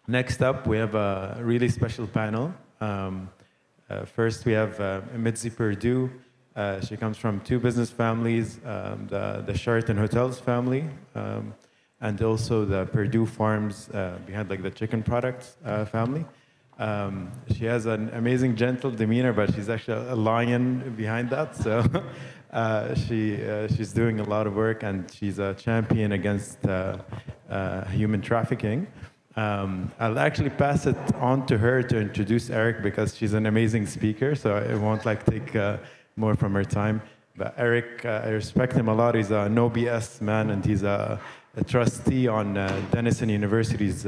Next up, we have a really special panel. First, we have Mitzi Perdue. She comes from two business families, the Sheraton Hotels family, and also the Perdue Farms behind like the chicken products family. She has an amazing, gentle demeanor, but she's actually a lion behind that. So she's doing a lot of work, and she's a champion against human trafficking. I'll actually pass it on to her to introduce Eric because she's an amazing speaker, so I won't like take more from her time. But Eric, I respect him a lot. He's a no BS man, and he's a trustee on Denison University's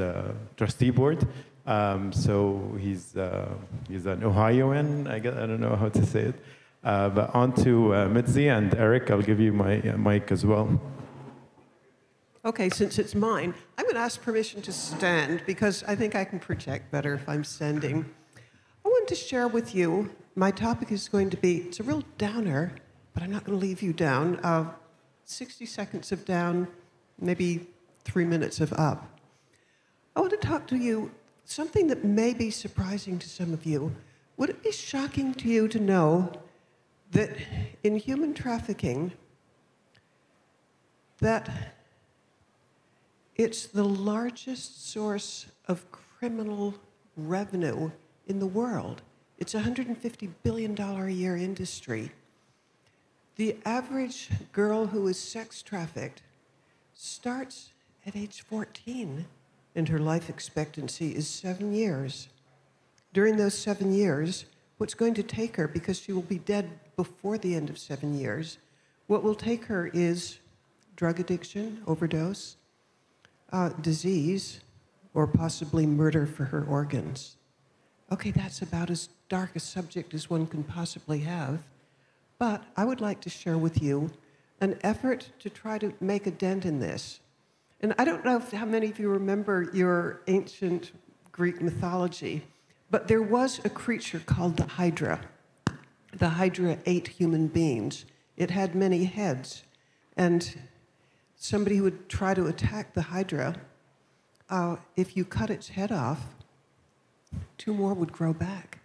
trustee board. So he's an Ohioan, I guess. I don't know how to say it. But on to Mitzi and Eric. I'll give you my mic as well. Okay, since it's mine, I'm going to ask permission to stand because I think I can project better if I'm standing. I want to share with you, my topic is going to be, it's a real downer, but I'm not going to leave you down. 60 seconds of down, maybe 3 minutes of up. I want to talk to you something that may be surprising to some of you. Would it be shocking to you to know that in human trafficking, that it's the largest source of criminal revenue in the world? It's a $150 billion a year industry. The average girl who is sex trafficked starts at age 14, and her life expectancy is 7 years. During those 7 years, what's going to take her, because she will be dead before the end of 7 years, what will take her is drug addiction, overdose, disease, or possibly murder for her organs. Okay, that's about as dark a subject as one can possibly have. But I would like to share with you an effort to try to make a dent in this. And I don't know how many of you remember your ancient Greek mythology, but there was a creature called the Hydra. The Hydra ate human beings. It had many heads. And somebody who would try to attack the Hydra, if you cut its head off, 2 more would grow back.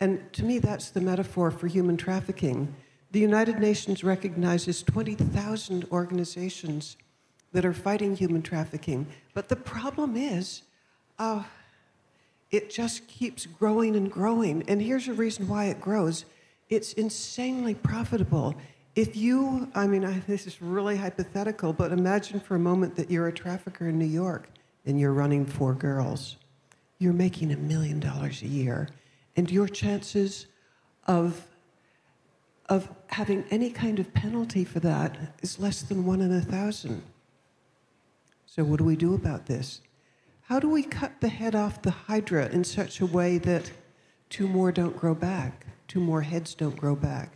And to me, that's the metaphor for human trafficking. The United Nations recognizes 20,000 organizations that are fighting human trafficking. But the problem is, it just keeps growing and growing. And here's a reason why it grows. It's insanely profitable. If you, this is really hypothetical, but imagine for a moment that you're a trafficker in New York and you're running 4 girls. You're making $1 million a year. And your chances of having any kind of penalty for that is less than 1 in 1,000. So what do we do about this? How do we cut the head off the Hydra in such a way that 2 more don't grow back, 2 more heads don't grow back?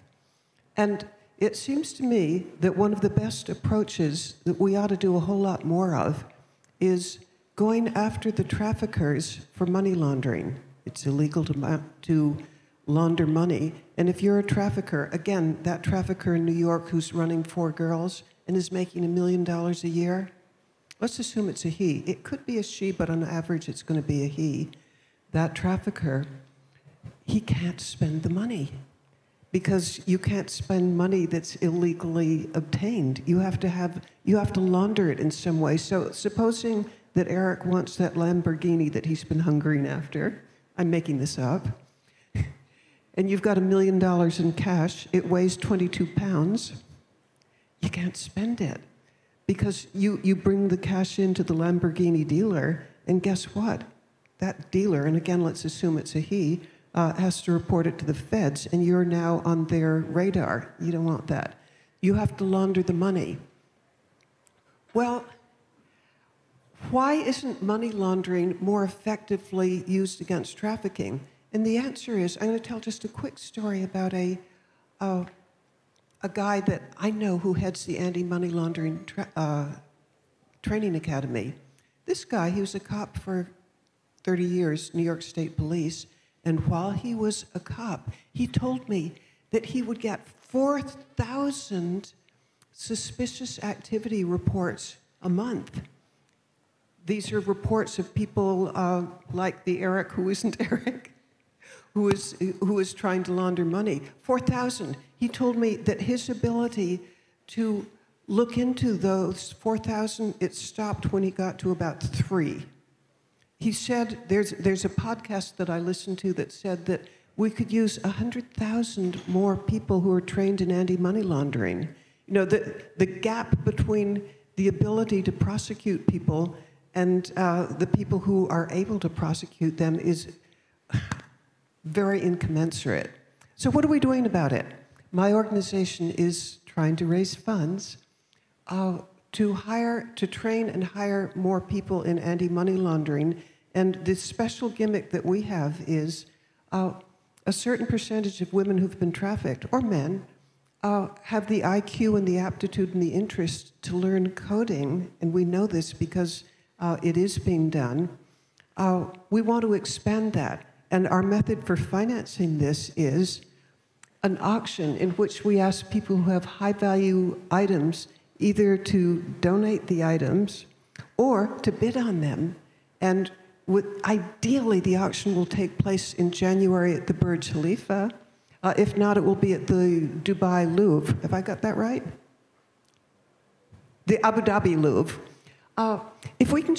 And it seems to me that one of the best approaches that we ought to do a whole lot more of is going after the traffickers for money laundering. It's illegal to launder money. And if you're a trafficker, again, that trafficker in New York who's running 4 girls and is making $1 million a year, let's assume it's a he. It could be a she, but on average it's going to be a he. That trafficker, he can't spend the money because you can't spend money that's illegally obtained. You have to launder it in some way. So supposing that Eric wants that Lamborghini that he's been hungering after, I'm making this up, and you've got $1 million in cash, it weighs 22 pounds, you can't spend it because you bring the cash into the Lamborghini dealer, and guess what? That dealer, and again, let's assume it's a he, has to report it to the feds, and you're now on their radar. You don't want that. You have to launder the money. Well, why isn't money laundering more effectively used against trafficking? And the answer is, I'm going to tell just a quick story about a guy that I know who heads the anti-money laundering training academy. This guy, he was a cop for 30 years, New York State Police, and while he was a cop, he told me that he would get 4,000 suspicious activity reports a month. these are reports of people like the Eric, who isn't Eric, who is trying to launder money. 4,000. He told me that his ability to look into those 4,000, it stopped when he got to about 3. He said, there's a podcast that I listened to that said that we could use 100,000 more people who are trained in anti-money laundering. You know, the gap between the ability to prosecute people and the people who are able to prosecute them is very incommensurate. So what are we doing about it? My organization is trying to raise funds to train and hire more people in anti-money laundering. And the special gimmick that we have is a certain percentage of women who've been trafficked, or men, have the IQ and the aptitude and the interest to learn coding, and we know this because it is being done. We want to expand that, and our method for financing this is an auction in which we ask people who have high-value items either to donate the items or to bid on them. And ideally, the auction will take place in January at the Burj Khalifa. If not, it will be at the Dubai Louvre. Have I got that right? The Abu Dhabi Louvre. If we can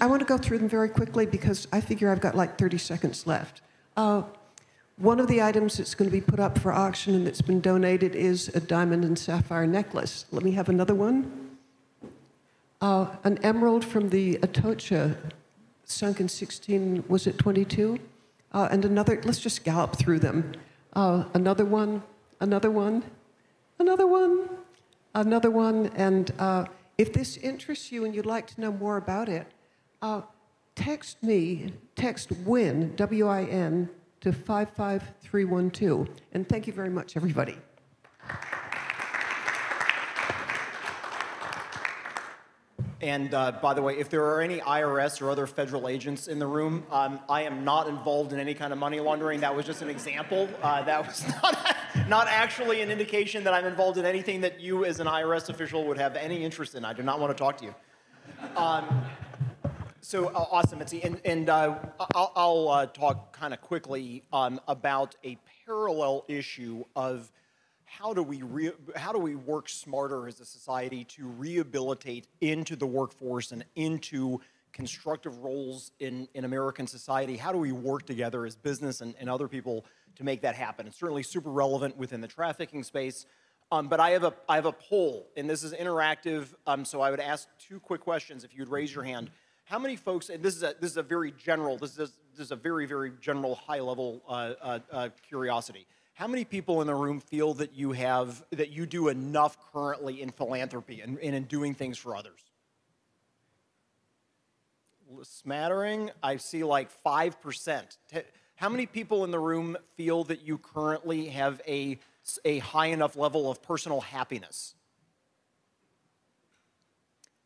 I want to go through them very quickly because I figure I've got like 30 seconds left. One of the items that's going to be put up for auction and that's been donated is a diamond and sapphire necklace. Let me have another one. An emerald from the Atocha, sunk in 22? And another, let's just gallop through them. Another one, another one, another one, another one. And if this interests you and you'd like to know more about it, text WIN, W-I-N, to 55312. And thank you very much, everybody. And by the way, if there are any IRS or other federal agents in the room, I am not involved in any kind of money laundering. That was just an example. That was not actually an indication that I'm involved in anything that you as an IRS official would have any interest in. I do not want to talk to you. So awesome, Mitzi. And I'll talk kind of quickly about a parallel issue of how do we work smarter as a society to rehabilitate into the workforce and into constructive roles in American society? How do we work together as business and other people to make that happen? It's certainly super relevant within the trafficking space. But I have a poll, and this is interactive. So I would ask 2 quick questions if you'd raise your hand. How many folks? And this is a very general. This is a very, very general, high level curiosity. How many people in the room feel that you do enough currently in philanthropy and in doing things for others? Smattering. I see like 5%. How many people in the room feel that you currently have a high enough level of personal happiness?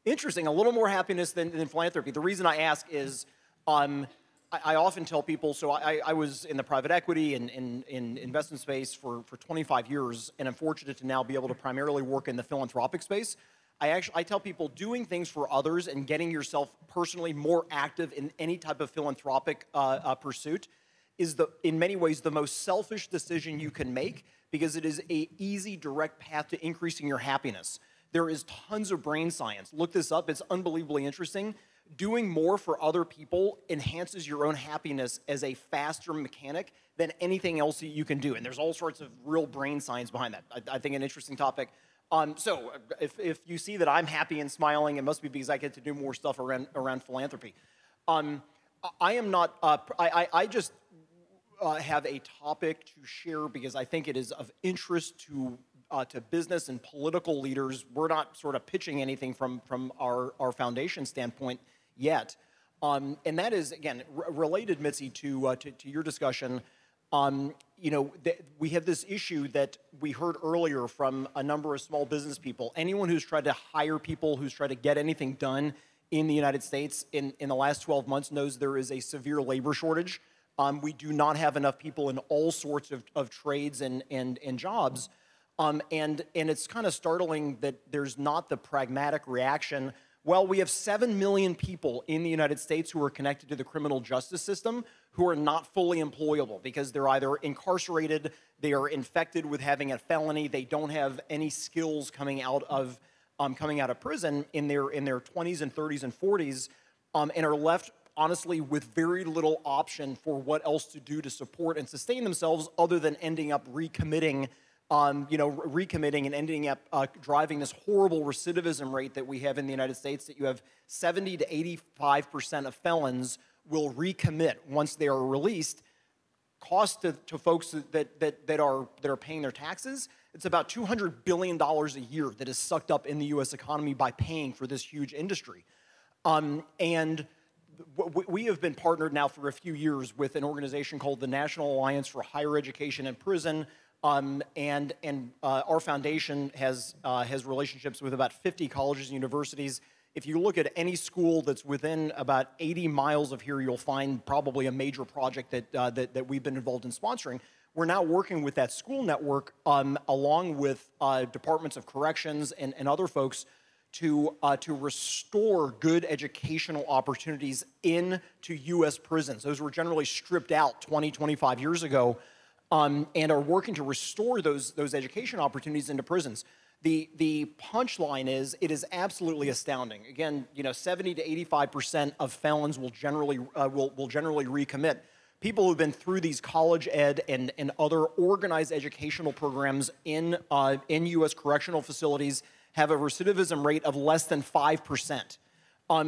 Interesting, a little more happiness than philanthropy. The reason I ask is I often tell people, so I was in the private equity and in investment space for 25 years, and I'm fortunate to now be able to primarily work in the philanthropic space. I tell people doing things for others and getting yourself personally more active in any type of philanthropic pursuit is in many ways the most selfish decision you can make, because it is an easy, direct path to increasing your happiness. There is tons of brain science. Look this up. It's unbelievably interesting. Doing more for other people enhances your own happiness as a faster mechanic than anything else that you can do. And there's all sorts of real brain science behind that. I think an interesting topic. So if you see that I'm happy and smiling, it must be because I get to do more stuff around philanthropy. I am not, I just have a topic to share because I think it is of interest to business and political leaders. We're not sort of pitching anything from our foundation standpoint yet. And that is, again, related, Mitzi, to your discussion. You know, we have this issue that we heard earlier from a number of small business people. Anyone who's tried to hire people, who's tried to get anything done in the United States in the last 12 months knows there is a severe labor shortage. We do not have enough people in all sorts of trades and jobs. And it's kind of startling that there's not the pragmatic reaction Well, we have 7 million people in the United States who are connected to the criminal justice system who are not fully employable because they're either incarcerated, they are infected with having a felony, they don't have any skills coming out of prison in their 20s and 30s and 40s, and are left honestly with very little option for what else to do to support and sustain themselves other than ending up recommitting and ending up driving this horrible recidivism rate that we have in the United States, that you have 70 to 85% of felons will recommit once they are released. Cost to folks that are paying their taxes, it's about $200 billion a year that is sucked up in the U.S. economy by paying for this huge industry. And we have been partnered now for a few years with an organization called the National Alliance for Higher Education and Prison. And our foundation has relationships with about 50 colleges and universities. If you look at any school that's within about 80 miles of here, you'll find probably a major project that we've been involved in sponsoring. We're now working with that school network along with departments of corrections and other folks to restore good educational opportunities into U.S. prisons. Those were generally stripped out 20, 25 years ago. And are working to restore those education opportunities into prisons. The punchline is, it is absolutely astounding. Again, 70 to 85% of felons will generally recommit. People who've been through these college ed and other organized educational programs in U.S. correctional facilities have a recidivism rate of less than 5%.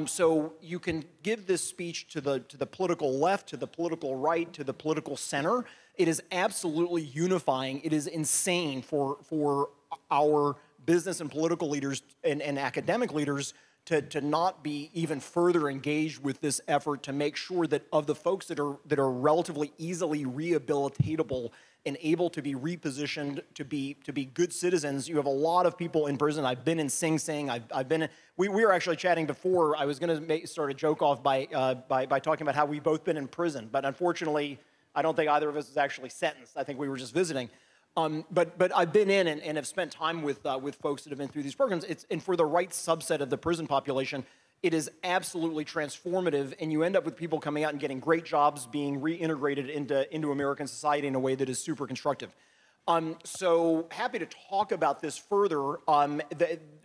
So you can give this speech to the political left, to the political right, to the political center. It is absolutely unifying. It is insane for our business and political leaders and academic leaders to not be even further engaged with this effort to make sure that of the folks that are relatively easily rehabilitatable and able to be repositioned to be good citizens. You have a lot of people in prison. I've been in Sing Sing. I've been in, we were actually chatting before. I was going to start a joke off by talking about how we've both been in prison, but unfortunately, I don't think either of us is actually sentenced. I think we were just visiting. But I've been in and have spent time with folks that have been through these programs. And for the right subset of the prison population, it is absolutely transformative, and you end up with people coming out and getting great jobs, being reintegrated into American society in a way that is super constructive. So happy to talk about this further.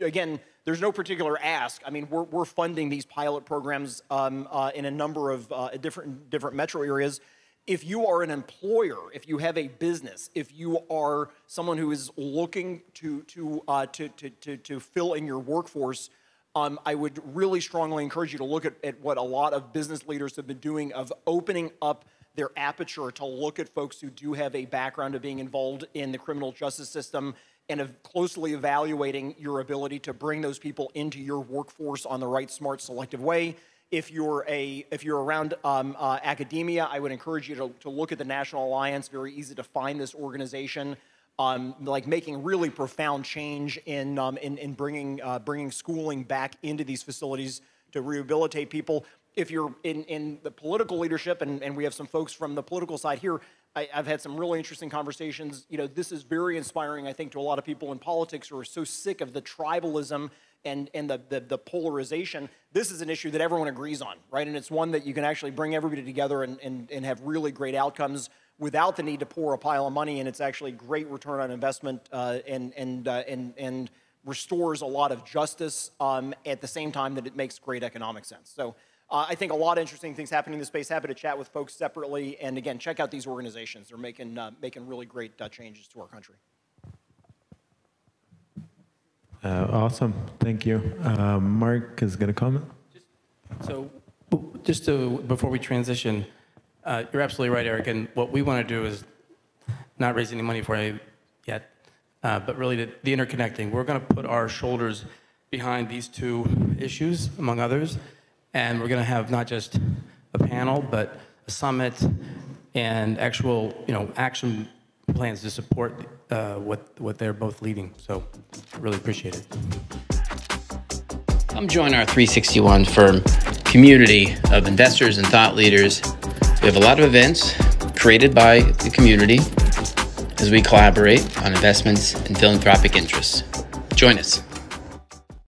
Again, there's no particular ask. I mean, we're funding these pilot programs in a number of different metro areas. If you are an employer, if you have a business, if you are someone who is looking to fill in your workforce, I would really strongly encourage you to look at what a lot of business leaders have been doing of opening up their aperture to look at folks who do have a background of being involved in the criminal justice system and of closely evaluating your ability to bring those people into your workforce on the right, smart, selective way. If you're around academia, I would encourage you to look at the National Alliance. Very easy to find this organization, like making really profound change in bringing schooling back into these facilities to rehabilitate people. If you're in the political leadership, and we have some folks from the political side here, I've had some really interesting conversations. This is very inspiring, I think, to a lot of people in politics who are so sick of the tribalism and the polarization. This is an issue that everyone agrees on, right? And it's one that you can actually bring everybody together and have really great outcomes without the need to pour a pile of money, and it's actually great return on investment and restores a lot of justice at the same time that it makes great economic sense. So I think a lot of interesting things happening in this space. Happy to chat with folks separately, and again, check out these organizations. They're making really great changes to our country. Awesome, thank you. Mark is going to comment. Before we transition, you're absolutely right, Eric. And what we want to do is not raise any money for you yet, but really the interconnecting. We're going to put our shoulders behind these two issues, among others, and we're going to have not just a panel, but a summit and actual, action plans to support what they're both leading. So, really appreciate it. Come join our 361 firm community of investors and thought leaders. We have a lot of events created by the community as we collaborate on investments and philanthropic interests. Join us.